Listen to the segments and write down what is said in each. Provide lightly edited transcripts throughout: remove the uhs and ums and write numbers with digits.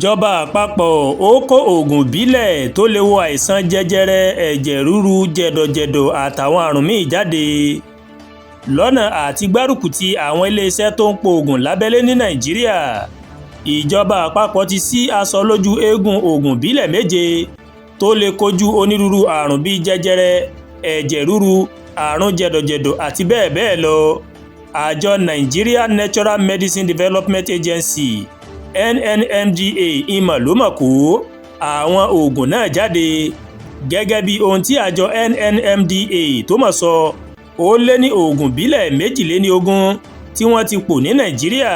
ìjọba àpapọ̀ ó kó oògùn ìbílẹ̀ tó lè wo àìsàn jẹjẹrẹ ẹ̀jẹ̀ ríru jẹ̀dọ̀jẹ̀dọ̀ àtàwọn àrùn míì jáde lọ́nà àti gbárùkù ti àwọn iléeṣẹ́ tó ń po oògùn lábẹ́lé ní nàìjíríà. ìjọba àpapọ̀ ti sí aṣọ lójú eégún oògùn ìbílẹ̀ 7 tó lè kojú onírúurú àrùn bíi jẹjẹrẹ ẹ̀jẹ̀ ríru àrùn jẹ̀dọ̀jẹ̀dọ̀ àti bẹ́ẹ̀ bẹ́ẹ̀ lọ. àjọ Nigeria Natural Medicine Development Agency NNMDA ìmọ̀ ló mọ̀ kó àwọn oògùn náà jáde. gẹ́gẹ́ bí ohun tí àjọ NNMDA tó mọ̀ sọ, ó lé ní oògùn ìbílẹ̀ 22 tí wọ́n ti pò ní nàìjíríà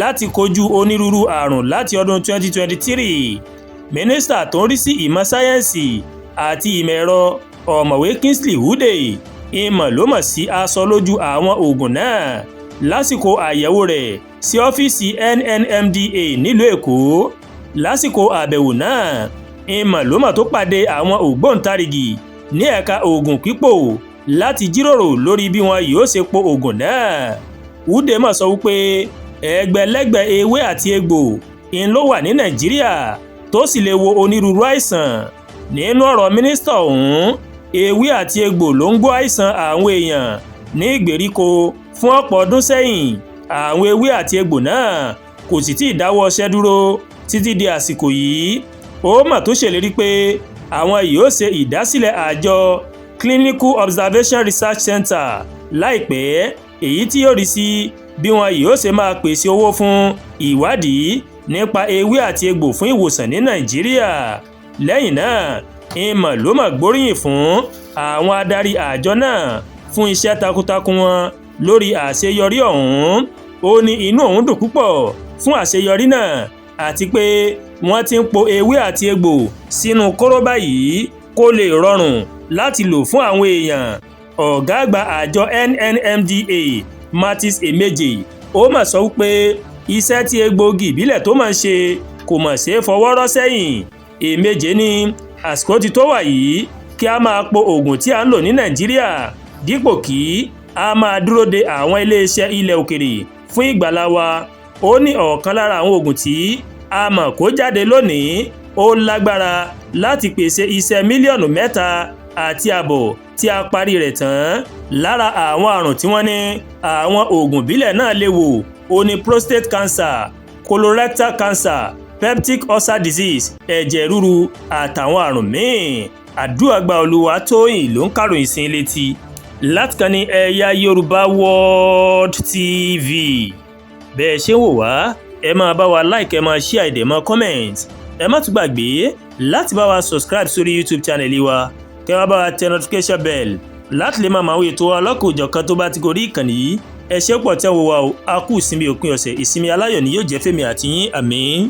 láti kojú onírúurú àrùn láti ọdún 2023. mínísítà tó ń rí sí ìmọ̀ sáyẹ́ǹsì àti ìmọ̀ ẹ̀rọ ọ̀mọ̀wé Kingsley Udeh ìmọ̀ ló mọ̀ sí aṣọ lójú àwọn oògùn náà lásìkò àyẹ̀wò rẹ̀ sí ọ́fíìsì NNMDA nílùú Èkó. lásìkò àbẹ̀wò náà, ìmọ̀ ló mọ̀ tó pàdé àwọn ògbóǹtarìgì ní ẹ̀ka oògùn pípò láti jíròrò lórí bí wọn yóò ṣe po oògùn náà. Udeh mọ̀ sọ wípé ẹgbẹ̀lẹ́gbẹ̀ ewé àti egbò ń ló wà ní nàìjíríà tó sì lè wo onírúurú àìsàn. nínú ọ̀rọ̀ mínísítà ọ̀hún, ewé àti egbò ló ń gbọ́ àìsàn àwọn èèyàn ní ìgbèríko fún ọ̀pọ̀ ọdún sẹ́yìn. àwọn ewé àti egbò náà kò sì tí ì dáwọ́ iṣẹ́ dúró títí di àsìkò yìí. ó mà tó ṣèlérí pé àwọn yóò ṣe ìdásílẹ̀ àjọ Clinical Observation Research Center láìpẹ́, èyí tí yóò rí sí bí wọn yóò ṣe máa pèsè owó fún ìwádìí nípa ewé àti egbò fún ìwòsàn ní nàìjíríà. lẹ́yìn náà, ìmọ̀ ló mà gbóríyìn fún àwọn adarí àjọ náà fún iṣẹ́ takuntakun wọn lórí àṣeyọrí ọ̀hún. ó ní inú òun dùn púpọ̀ fún àṣeyọrí náà àti pé wọ́n ti ń po ewé àti egbò sínú kóró báyìí kó lè rọrùn láti lò fún àwọn èèyàn. ọ̀gá àgbà àjọ NNMDA Martins Emeje ó mà sọ wípé iṣẹ́ tí egbòogi ìbílẹ̀ tó máa ń ṣe kò mọ̀ ṣe é fọwọ́ rọ́ sẹ́yìn. Emeje ní àsìkò ti tó wà yìí kí a máa po oògùn tí a ń lò ní nàìjíríà dípò kí a máa dúró de àwọn iléeṣẹ́ ilẹ̀ òkèrè fún ìgbàlá wa. ó ní ọ̀kan lára àwọn oògùn tí a mọ̀ kó jáde lónìí ó lágbára láti pèsè iṣẹ́ mílíọ̀nù 3.5 tí a parí rẹ̀ tán. lára àwọn àrùn tí wọ́n ní àwọn oògùn ìbílẹ̀ náà lè wò ó ní prostate cancer, colorectal cancer, peptic ulcer disease, ẹ̀jẹ̀ ríru àtàwọn àrùn míì. Àdúràgbà Olúwatóyìn ló ń kàròyìn sí létí láti kàn ní Ẹ̀yà Yorùbá World TV. bẹ́ẹ̀ ṣe ń wò wá, ẹ máa bá wa like, ẹ máa share, ẹ dẹ̀ máa comment. ẹ má tún gbàgbé láti bá wa subscribe sórí YouTube channel wa, kẹ́ wá bá wa tẹ notification bell láti lè máa máa ètò ọlọ́kùnjọ̀kan tó bá ti gorí ìkànnì yìí. ẹ ṣé pọ̀ tẹ́ ń wò wá o. a kú ìsinmi òpin ọ̀sẹ̀, ìsinmi aláyọ̀ ni yóò jẹ́ fèmí àti yín. àmín.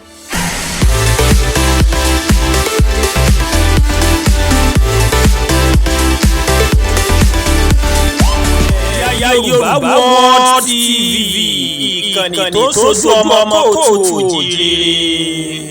Yorùbá World TV, ìkànnì tó sojú ọmọ kóòtù òjìrè.